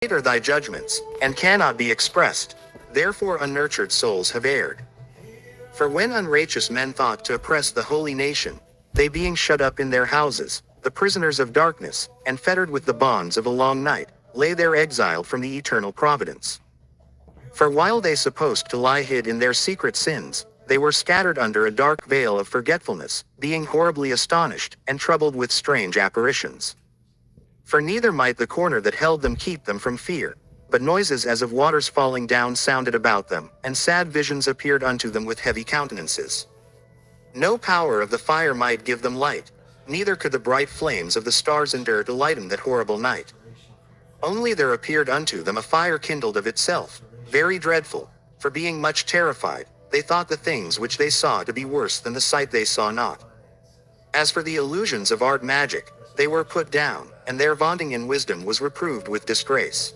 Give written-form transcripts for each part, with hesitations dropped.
Great are thy judgments, and cannot be expressed. Therefore unnurtured souls have erred. For when unrighteous men thought to oppress the holy nation, they being shut up in their houses, the prisoners of darkness, and fettered with the bonds of a long night, lay there exiled from the eternal providence. For while they supposed to lie hid in their secret sins, they were scattered under a dark veil of forgetfulness, being horribly astonished, and troubled with strange apparitions. For neither might the corner that held them keep them from fear, but noises as of waters falling down sounded about them, and sad visions appeared unto them with heavy countenances. No power of the fire might give them light, neither could the bright flames of the stars endure to lighten that horrible night. Only there appeared unto them a fire kindled of itself, very dreadful, for being much terrified, they thought the things which they saw to be worse than the sight they saw not. As for the illusions of art magic, they were put down, and their vaunting in wisdom was reproved with disgrace.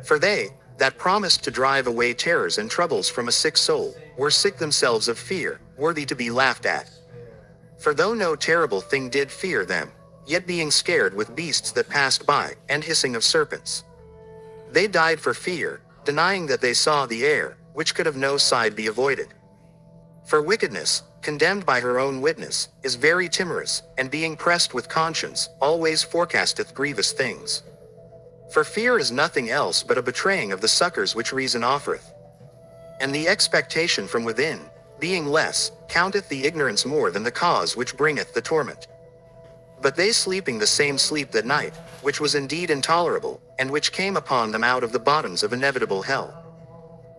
For they, that promised to drive away terrors and troubles from a sick soul, were sick themselves of fear, worthy to be laughed at. For though no terrible thing did fear them, yet being scared with beasts that passed by, and hissing of serpents, they died for fear, denying that they saw the air, which could of no side be avoided. For wickedness, condemned by her own witness, is very timorous, and being pressed with conscience, always forecasteth grievous things. For fear is nothing else but a betraying of the succors which reason offereth. And the expectation from within, being less, counteth the ignorance more than the cause which bringeth the torment. But they sleeping the same sleep that night, which was indeed intolerable, and which came upon them out of the bottoms of inevitable hell,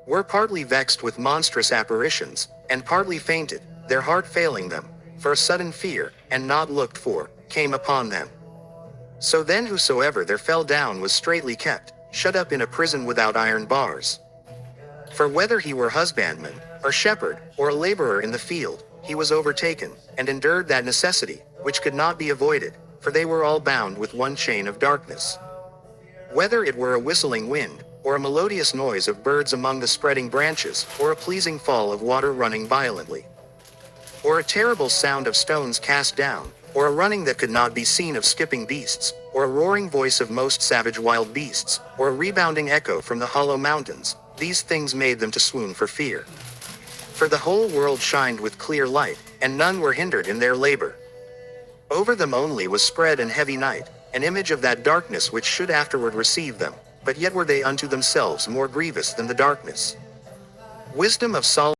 were partly vexed with monstrous apparitions, and partly fainted, their heart failing them, for a sudden fear, and not looked for, came upon them. So then whosoever there fell down was straitly kept, shut up in a prison without iron bars. For whether he were husbandman, or shepherd, or a laborer in the field, he was overtaken, and endured that necessity, which could not be avoided, for they were all bound with one chain of darkness. Whether it were a whistling wind, or a melodious noise of birds among the spreading branches, or a pleasing fall of water running violently, or a terrible sound of stones cast down, or a running that could not be seen of skipping beasts, or a roaring voice of most savage wild beasts, or a rebounding echo from the hollow mountains, these things made them to swoon for fear. For the whole world shined with clear light, and none were hindered in their labor. Over them only was spread an heavy night, an image of that darkness which should afterward receive them, but yet were they unto themselves more grievous than the darkness. Wisdom of Solomon.